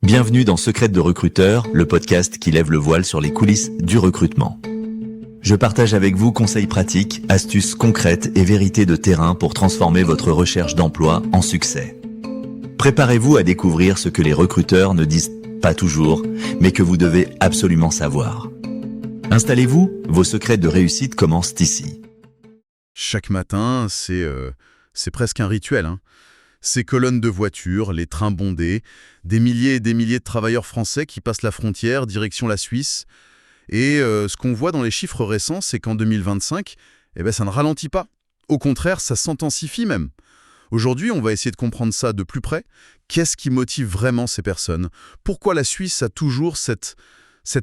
Bienvenue dans Secrètes de recruteur, le podcast qui lève le voile sur les coulisses du recrutement. Je partage avec vous conseils pratiques, astuces concrètes et vérités de terrain pour transformer votre recherche d'emploi en succès. Préparez-vous à découvrir ce que les recruteurs ne disent pas toujours, mais que vous devez absolument savoir. Installez-vous, vos secrets de réussite commencent ici. Chaque matin, c'est presque un rituel, hein. Ces colonnes de voitures, les trains bondés, des milliers et des milliers de travailleurs français qui passent la frontière, direction la Suisse. Et ce qu'on voit dans les chiffres récents, c'est qu'en 2025, ça ne ralentit pas. Au contraire, ça s'intensifie même. Aujourd'hui, on va essayer de comprendre ça de plus près. Qu'est-ce qui motive vraiment ces personnes? Pourquoi la Suisse a toujours cette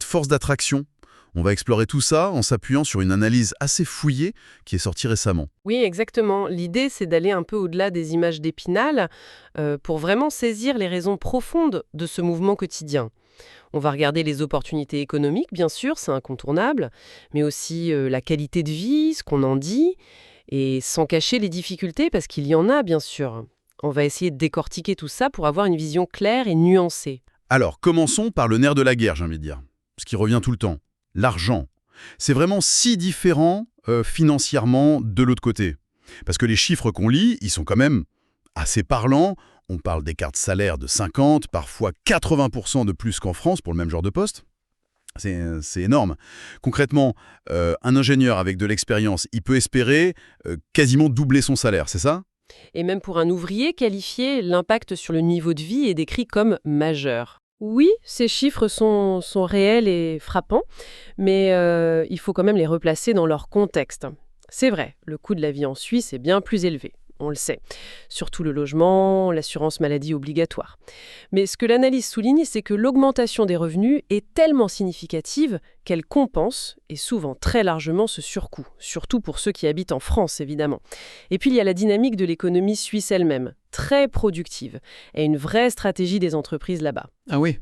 force d'attraction? On va explorer tout ça en s'appuyant sur une analyse assez fouillée qui est sortie récemment. Oui, exactement. L'idée, c'est d'aller un peu au-delà des images d'Épinal pour vraiment saisir les raisons profondes de ce mouvement quotidien. On va regarder les opportunités économiques, bien sûr, c'est incontournable, mais aussi la qualité de vie, ce qu'on en dit, et sans cacher les difficultés, parce qu'il y en a, bien sûr. On va essayer de décortiquer tout ça pour avoir une vision claire et nuancée. Alors, commençons par le nerf de la guerre, j'ai envie de dire. Ce qui revient tout le temps. L'argent. C'est vraiment si différent financièrement de l'autre côté. Parce que les chiffres qu'on lit, ils sont quand même assez parlants. On parle d'écarts de salaire de 50, parfois 80% de plus qu'en France pour le même genre de poste. C'est énorme. Concrètement, un ingénieur avec de l'expérience, il peut espérer quasiment doubler son salaire, c'est ça? Et même pour un ouvrier qualifié, l'impact sur le niveau de vie est décrit comme majeur. Oui, ces chiffres sont réels et frappants, mais il faut quand même les replacer dans leur contexte. C'est vrai, le coût de la vie en Suisse est bien plus élevé, on le sait. Surtout le logement, l'assurance maladie obligatoire. Mais ce que l'analyse souligne, c'est que l'augmentation des revenus est tellement significative qu'elle compense, et souvent très largement, ce surcoût. Surtout pour ceux qui habitent en France, évidemment. Et puis il y a la dynamique de l'économie suisse elle-même, très productive, et une vraie stratégie des entreprises là-bas. Ah oui.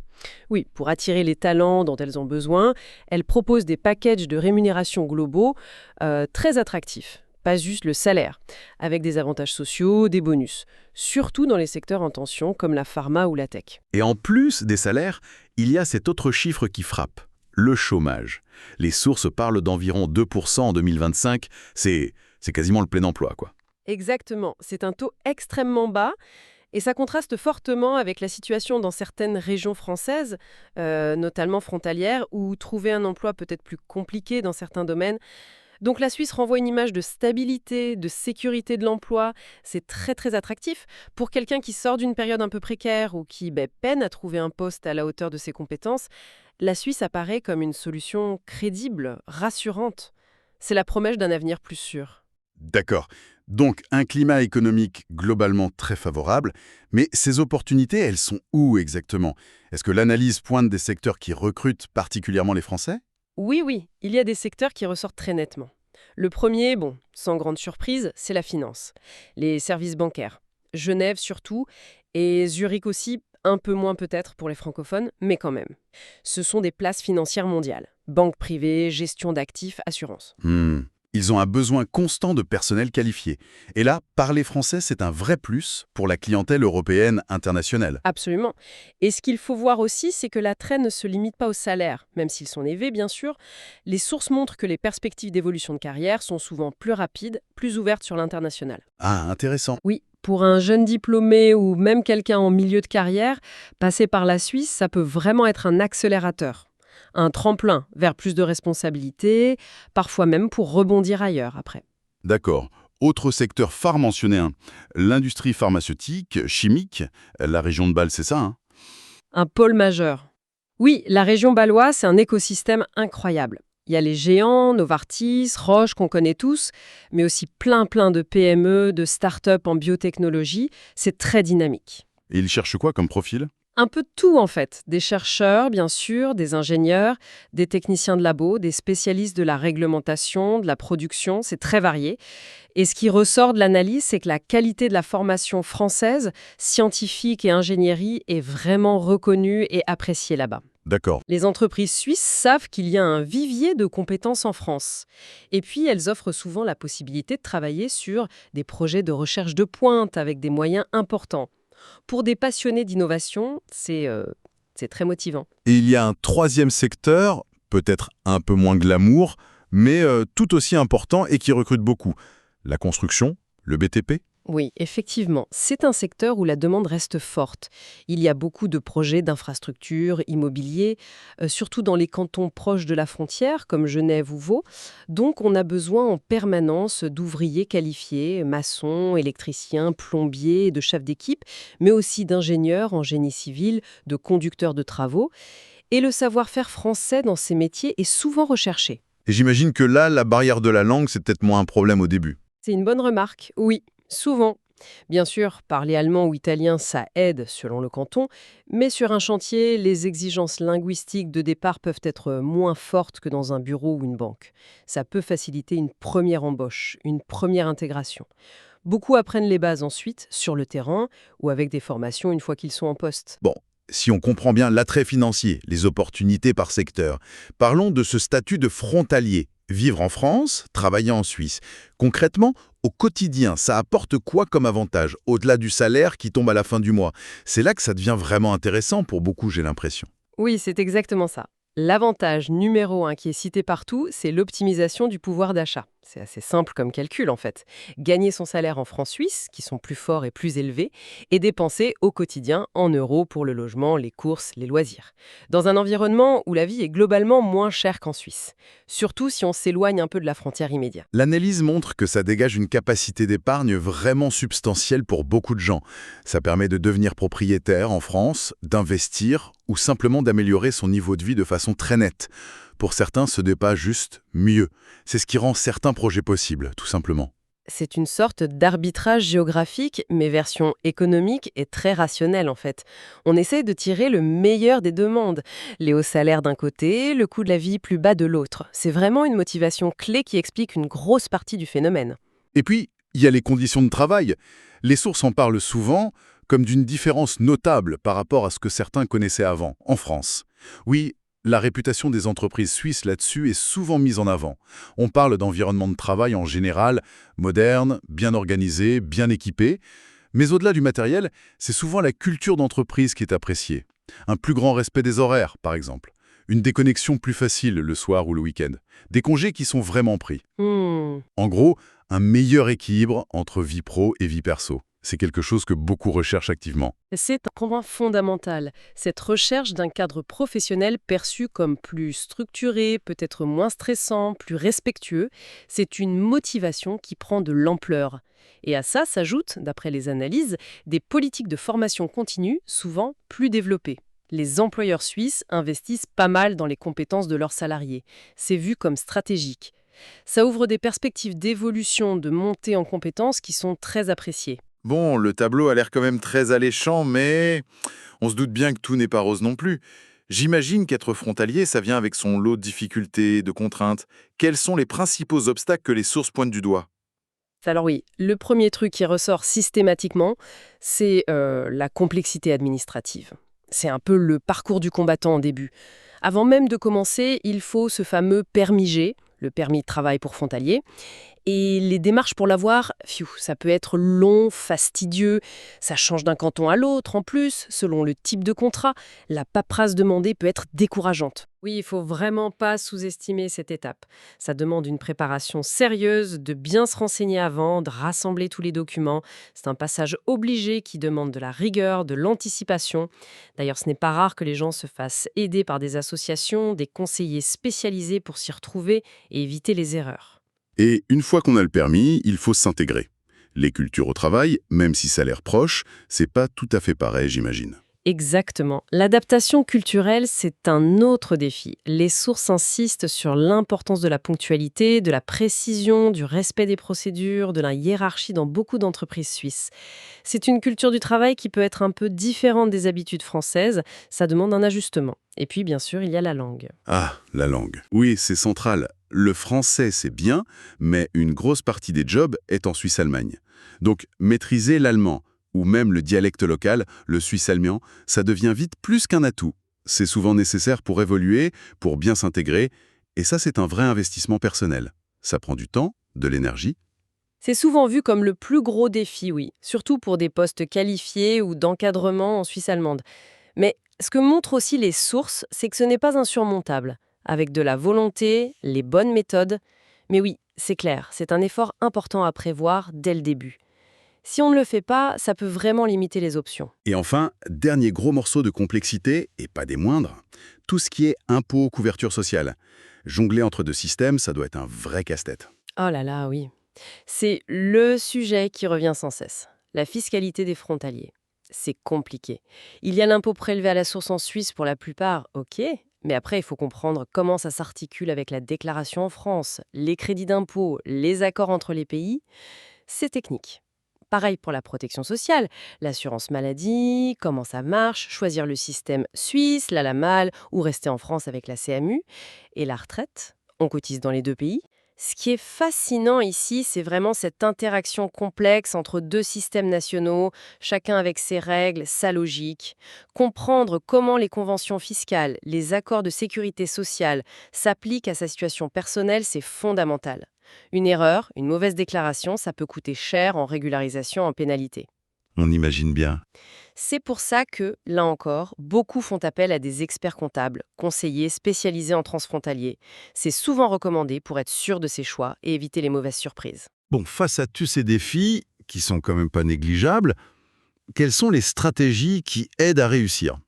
Oui, pour attirer les talents dont elles ont besoin, elles proposent des packages de rémunération globaux très attractifs. Pas juste le salaire, avec des avantages sociaux, des bonus, surtout dans les secteurs en tension comme la pharma ou la tech. Et en plus des salaires, il y a cet autre chiffre qui frappe, le chômage. Les sources parlent d'environ 2% en 2025, c'est quasiment le plein emploi, quoi. Exactement, c'est un taux extrêmement bas et ça contraste fortement avec la situation dans certaines régions françaises, notamment frontalières, où trouver un emploi peut être plus compliqué dans certains domaines. Donc la Suisse renvoie une image de stabilité, de sécurité de l'emploi. C'est très très attractif. Pour quelqu'un qui sort d'une période un peu précaire ou qui peine à trouver un poste à la hauteur de ses compétences, la Suisse apparaît comme une solution crédible, rassurante. C'est la promesse d'un avenir plus sûr. D'accord. Donc, un climat économique globalement très favorable, mais ces opportunités, elles sont où exactement? Est-ce que l'analyse pointe des secteurs qui recrutent particulièrement les Français? Oui, il y a des secteurs qui ressortent très nettement. Le premier, sans grande surprise, c'est la finance. Les services bancaires. Genève surtout, et Zurich aussi, un peu moins peut-être pour les francophones, mais quand même. Ce sont des places financières mondiales. Banque privée, gestion d'actifs, assurance. Ils ont un besoin constant de personnel qualifié. Et là, parler français, c'est un vrai plus pour la clientèle européenne internationale. Absolument. Et ce qu'il faut voir aussi, c'est que l'attrait ne se limite pas au salaire. Même s'ils sont élevés, bien sûr, les sources montrent que les perspectives d'évolution de carrière sont souvent plus rapides, plus ouvertes sur l'international. Ah, intéressant. Oui, pour un jeune diplômé ou même quelqu'un en milieu de carrière, passer par la Suisse, ça peut vraiment être un accélérateur. Un tremplin vers plus de responsabilités, parfois même pour rebondir ailleurs après. D'accord. Autre secteur phare mentionné, hein. L'industrie pharmaceutique, chimique, la région de Bâle, c'est ça, hein? Un pôle majeur. Oui, la région bâloise, c'est un écosystème incroyable. Il y a les géants, Novartis, Roche qu'on connaît tous, mais aussi plein de PME, de start-up en biotechnologie. C'est très dynamique. Et ils cherchent quoi comme profil? Un peu de tout en fait. Des chercheurs, bien sûr, des ingénieurs, des techniciens de labo, des spécialistes de la réglementation, de la production, c'est très varié. Et ce qui ressort de l'analyse, c'est que la qualité de la formation française, scientifique et ingénierie, est vraiment reconnue et appréciée là-bas. D'accord. Les entreprises suisses savent qu'il y a un vivier de compétences en France. Et puis, elles offrent souvent la possibilité de travailler sur des projets de recherche de pointe avec des moyens importants. Pour des passionnés d'innovation, c'est C'est très motivant. Et il y a un troisième secteur, peut-être un peu moins glamour, mais tout aussi important et qui recrute beaucoup. La construction, le BTP. Oui, effectivement, c'est un secteur où la demande reste forte. Il y a beaucoup de projets d'infrastructures, immobiliers, surtout dans les cantons proches de la frontière, comme Genève ou Vaud. Donc on a besoin en permanence d'ouvriers qualifiés, maçons, électriciens, plombiers, et de chefs d'équipe, mais aussi d'ingénieurs en génie civil, de conducteurs de travaux. Et le savoir-faire français dans ces métiers est souvent recherché. Et j'imagine que là, la barrière de la langue, c'est peut-être moins un problème au début. C'est une bonne remarque, oui, souvent. Bien sûr, parler allemand ou italien, ça aide selon le canton, mais sur un chantier, les exigences linguistiques de départ peuvent être moins fortes que dans un bureau ou une banque. Ça peut faciliter une première embauche, une première intégration. Beaucoup apprennent les bases ensuite, sur le terrain, ou avec des formations une fois qu'ils sont en poste. Bon, si on comprend bien l'attrait financier, les opportunités par secteur, parlons de ce statut de frontalier. Vivre en France, travailler en Suisse. Concrètement, au quotidien, ça apporte quoi comme avantage, au-delà du salaire qui tombe à la fin du mois? C'est là que ça devient vraiment intéressant pour beaucoup, j'ai l'impression. Oui, c'est exactement ça. L'avantage numéro 1 qui est cité partout, c'est l'optimisation du pouvoir d'achat. C'est assez simple comme calcul en fait. Gagner son salaire en francs suisses, qui sont plus forts et plus élevés, et dépenser au quotidien en euros pour le logement, les courses, les loisirs. Dans un environnement où la vie est globalement moins chère qu'en Suisse. Surtout si on s'éloigne un peu de la frontière immédiate. L'analyse montre que ça dégage une capacité d'épargne vraiment substantielle pour beaucoup de gens. Ça permet de devenir propriétaire en France, d'investir ou simplement d'améliorer son niveau de vie de façon très nette. Pour certains, ce n'est pas juste mieux. C'est ce qui rend certains projets possibles, tout simplement. C'est une sorte d'arbitrage géographique, mais version économique et très rationnelle en fait. On essaie de tirer le meilleur des deux mondes. Les hauts salaires d'un côté, le coût de la vie plus bas de l'autre. C'est vraiment une motivation clé qui explique une grosse partie du phénomène. Et puis, il y a les conditions de travail. Les sources en parlent souvent comme d'une différence notable par rapport à ce que certains connaissaient avant, en France. Oui, la réputation des entreprises suisses là-dessus est souvent mise en avant. On parle d'environnement de travail en général, moderne, bien organisé, bien équipé. Mais au-delà du matériel, c'est souvent la culture d'entreprise qui est appréciée. Un plus grand respect des horaires, par exemple. Une déconnexion plus facile le soir ou le week-end. Des congés qui sont vraiment pris. En gros, un meilleur équilibre entre vie pro et vie perso. C'est quelque chose que beaucoup recherchent activement. C'est un point fondamental, cette recherche d'un cadre professionnel perçu comme plus structuré, peut-être moins stressant, plus respectueux. C'est une motivation qui prend de l'ampleur. Et à ça s'ajoutent, d'après les analyses, des politiques de formation continue, souvent plus développées. Les employeurs suisses investissent pas mal dans les compétences de leurs salariés. C'est vu comme stratégique. Ça ouvre des perspectives d'évolution, de montée en compétences qui sont très appréciées. Bon, le tableau a l'air quand même très alléchant, mais on se doute bien que tout n'est pas rose non plus. J'imagine qu'être frontalier, ça vient avec son lot de difficultés, de contraintes. Quels sont les principaux obstacles que les sources pointent du doigt? Alors oui, le premier truc qui ressort systématiquement, c'est la complexité administrative. C'est un peu le parcours du combattant en début. Avant même de commencer, il faut ce fameux permis G, le permis de travail pour frontalier. Et les démarches pour l'avoir, ça peut être long, fastidieux, ça change d'un canton à l'autre en plus, selon le type de contrat. La paperasse demandée peut être décourageante. Oui, il faut vraiment pas sous-estimer cette étape. Ça demande une préparation sérieuse, de bien se renseigner avant, de rassembler tous les documents. C'est un passage obligé qui demande de la rigueur, de l'anticipation. D'ailleurs, ce n'est pas rare que les gens se fassent aider par des associations, des conseillers spécialisés pour s'y retrouver et éviter les erreurs. Et une fois qu'on a le permis, il faut s'intégrer. Les cultures au travail, même si ça a l'air proche, c'est pas tout à fait pareil, j'imagine. Exactement. L'adaptation culturelle, c'est un autre défi. Les sources insistent sur l'importance de la ponctualité, de la précision, du respect des procédures, de la hiérarchie dans beaucoup d'entreprises suisses. C'est une culture du travail qui peut être un peu différente des habitudes françaises. Ça demande un ajustement. Et puis, bien sûr, il y a la langue. Ah, la langue. Oui, c'est central. Le français, c'est bien, mais une grosse partie des jobs est en Suisse-Allemagne. Donc, maîtriser l'allemand, ou même le dialecte local, le suisse-allemand, ça devient vite plus qu'un atout. C'est souvent nécessaire pour évoluer, pour bien s'intégrer, et ça, c'est un vrai investissement personnel. Ça prend du temps, de l'énergie. C'est souvent vu comme le plus gros défi, oui, surtout pour des postes qualifiés ou d'encadrement en Suisse allemande. Mais Ce que montrent aussi les sources, c'est que ce n'est pas insurmontable. Avec de la volonté, les bonnes méthodes. Mais oui, c'est clair, c'est un effort important à prévoir dès le début. Si on ne le fait pas, ça peut vraiment limiter les options. Et enfin, dernier gros morceau de complexité, et pas des moindres, tout ce qui est impôts, couverture sociale. Jongler entre deux systèmes, ça doit être un vrai casse-tête. Oh là là, oui. C'est le sujet qui revient sans cesse. La fiscalité des frontaliers. C'est compliqué. Il y a l'impôt prélevé à la source en Suisse pour la plupart, ok. Mais après, il faut comprendre comment ça s'articule avec la déclaration en France, les crédits d'impôt, les accords entre les pays. C'est technique. Pareil pour la protection sociale, l'assurance maladie, comment ça marche, choisir le système suisse, la LAMAL, ou rester en France avec la CMU. Et la retraite, on cotise dans les deux pays. Ce qui est fascinant ici, c'est vraiment cette interaction complexe entre deux systèmes nationaux, chacun avec ses règles, sa logique. Comprendre comment les conventions fiscales, les accords de sécurité sociale s'appliquent à sa situation personnelle, c'est fondamental. Une erreur, une mauvaise déclaration, ça peut coûter cher en régularisation, en pénalité. On imagine bien. C'est pour ça que, là encore, beaucoup font appel à des experts comptables, conseillers spécialisés en transfrontalier. C'est souvent recommandé pour être sûr de ses choix et éviter les mauvaises surprises. Bon, face à tous ces défis, qui sont quand même pas négligeables, quelles sont les stratégies qui aident à réussir?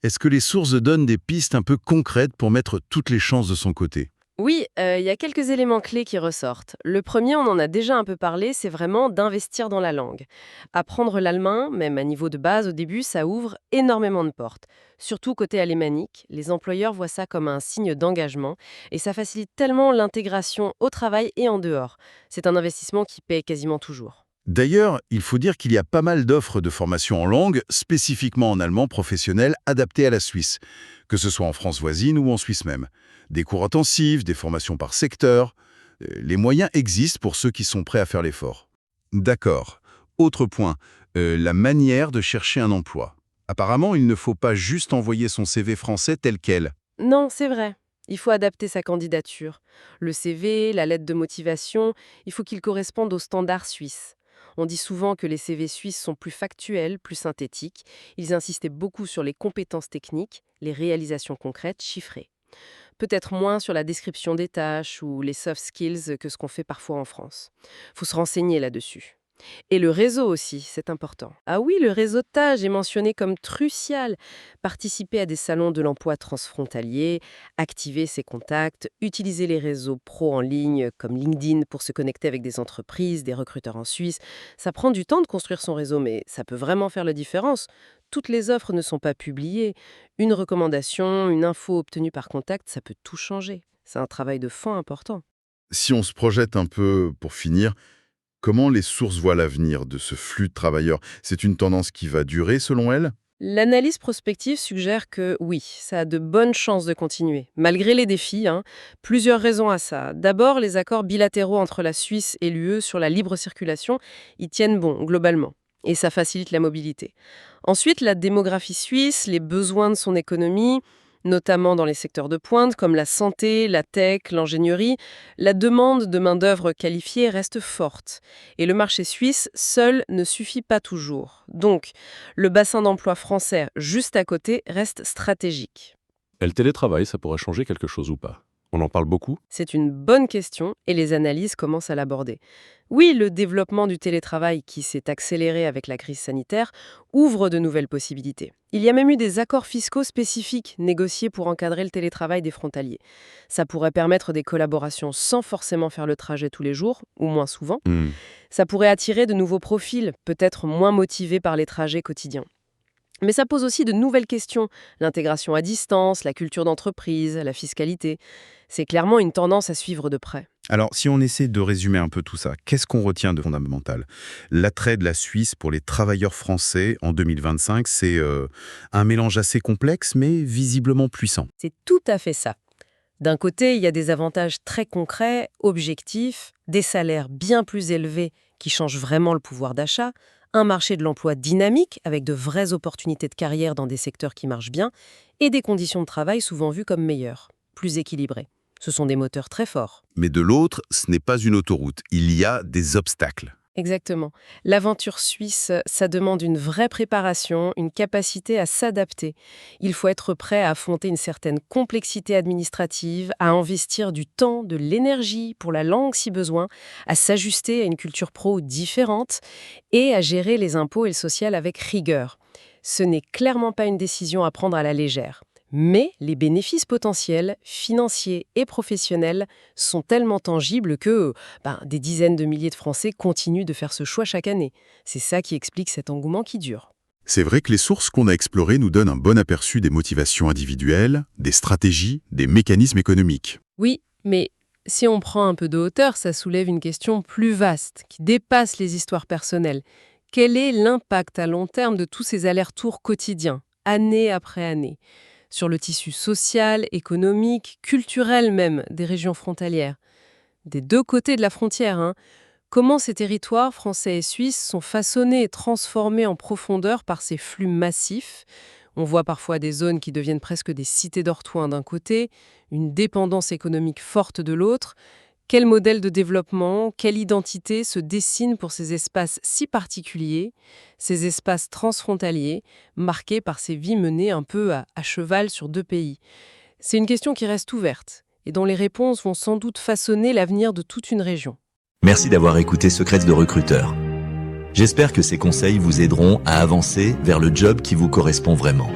Est-ce que les sources donnent des pistes un peu concrètes pour mettre toutes les chances de son côté? Oui, il y a quelques éléments clés qui ressortent. Le premier, on en a déjà un peu parlé, c'est vraiment d'investir dans la langue. Apprendre l'allemand, même à niveau de base au début, ça ouvre énormément de portes. Surtout côté alémanique, les employeurs voient ça comme un signe d'engagement et ça facilite tellement l'intégration au travail et en dehors. C'est un investissement qui paie quasiment toujours. D'ailleurs, il faut dire qu'il y a pas mal d'offres de formation en langue, spécifiquement en allemand professionnel, adaptées à la Suisse, que ce soit en France voisine ou en Suisse même. Des cours intensifs, des formations par secteur. Les moyens existent pour ceux qui sont prêts à faire l'effort. D'accord. Autre point, la manière de chercher un emploi. Apparemment, il ne faut pas juste envoyer son CV français tel quel. Non, c'est vrai. Il faut adapter sa candidature. Le CV, la lettre de motivation, il faut qu'ils correspondent aux standards suisses. On dit souvent que les CV suisses sont plus factuels, plus synthétiques. Ils insistaient beaucoup sur les compétences techniques, les réalisations concrètes, chiffrées. Peut-être moins sur la description des tâches ou les soft skills que ce qu'on fait parfois en France. Faut se renseigner là-dessus. Et le réseau aussi, c'est important. Ah oui, le réseautage est mentionné comme crucial. Participer à des salons de l'emploi transfrontalier, activer ses contacts, utiliser les réseaux pro en ligne comme LinkedIn pour se connecter avec des entreprises, des recruteurs en Suisse. Ça prend du temps de construire son réseau, mais ça peut vraiment faire la différence. Toutes les offres ne sont pas publiées. Une recommandation, une info obtenue par contact, ça peut tout changer. C'est un travail de fond important. Si on se projette un peu pour finir, comment les sources voient l'avenir de ce flux de travailleurs? C'est une tendance qui va durer selon elles? L'analyse prospective suggère que oui, ça a de bonnes chances de continuer, malgré les défis. Plusieurs raisons à ça. D'abord, les accords bilatéraux entre la Suisse et l'UE sur la libre circulation, ils tiennent bon, globalement. Et ça facilite la mobilité. Ensuite, la démographie suisse, les besoins de son économie, notamment dans les secteurs de pointe comme la santé, la tech, l'ingénierie, la demande de main-d'œuvre qualifiée reste forte. Et le marché suisse seul ne suffit pas toujours. Donc, le bassin d'emploi français juste à côté reste stratégique. Et le télétravail, ça pourrait changer quelque chose ou pas? On en parle beaucoup? C'est une bonne question et les analyses commencent à l'aborder. Oui, le développement du télétravail qui s'est accéléré avec la crise sanitaire ouvre de nouvelles possibilités. Il y a même eu des accords fiscaux spécifiques négociés pour encadrer le télétravail des frontaliers. Ça pourrait permettre des collaborations sans forcément faire le trajet tous les jours, ou moins souvent. Ça pourrait attirer de nouveaux profils, peut-être moins motivés par les trajets quotidiens. Mais ça pose aussi de nouvelles questions, l'intégration à distance, la culture d'entreprise, la fiscalité. C'est clairement une tendance à suivre de près. Alors, si on essaie de résumer un peu tout ça, qu'est-ce qu'on retient de fondamental? L'attrait de la Suisse pour les travailleurs français en 2025, c'est un mélange assez complexe, mais visiblement puissant. C'est tout à fait ça. D'un côté, il y a des avantages très concrets, objectifs, des salaires bien plus élevés qui changent vraiment le pouvoir d'achat, un marché de l'emploi dynamique avec de vraies opportunités de carrière dans des secteurs qui marchent bien et des conditions de travail souvent vues comme meilleures, plus équilibrées. Ce sont des moteurs très forts. Mais de l'autre, ce n'est pas une autoroute. Il y a des obstacles. Exactement. L'aventure suisse, ça demande une vraie préparation, une capacité à s'adapter. Il faut être prêt à affronter une certaine complexité administrative, à investir du temps, de l'énergie pour la langue si besoin, à s'ajuster à une culture pro différente et à gérer les impôts et le social avec rigueur. Ce n'est clairement pas une décision à prendre à la légère. Mais les bénéfices potentiels, financiers et professionnels, sont tellement tangibles que des dizaines de milliers de Français continuent de faire ce choix chaque année. C'est ça qui explique cet engouement qui dure. C'est vrai que les sources qu'on a explorées nous donnent un bon aperçu des motivations individuelles, des stratégies, des mécanismes économiques. Oui, mais si on prend un peu de hauteur, ça soulève une question plus vaste, qui dépasse les histoires personnelles. Quel est l'impact à long terme de tous ces allers-retours quotidiens, année après année, sur le tissu social, économique, culturel même des régions frontalières, des deux côtés de la frontière, Comment ces territoires français et suisses sont façonnés et transformés en profondeur par ces flux massifs? On voit parfois des zones qui deviennent presque des cités dortoirs d'un côté, une dépendance économique forte de l'autre. Quel modèle de développement, quelle identité se dessine pour ces espaces si particuliers, ces espaces transfrontaliers, marqués par ces vies menées un peu à cheval sur deux pays? C'est une question qui reste ouverte et dont les réponses vont sans doute façonner l'avenir de toute une région. Merci d'avoir écouté Secrets de recruteur. J'espère que ces conseils vous aideront à avancer vers le job qui vous correspond vraiment.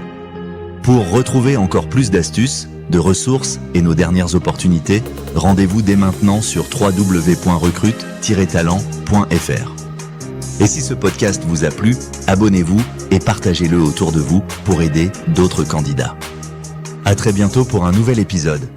Pour retrouver encore plus d'astuces, de ressources et nos dernières opportunités, rendez-vous dès maintenant sur www.recrute-talent.fr. Et si ce podcast vous a plu, abonnez-vous et partagez-le autour de vous pour aider d'autres candidats. À très bientôt pour un nouvel épisode.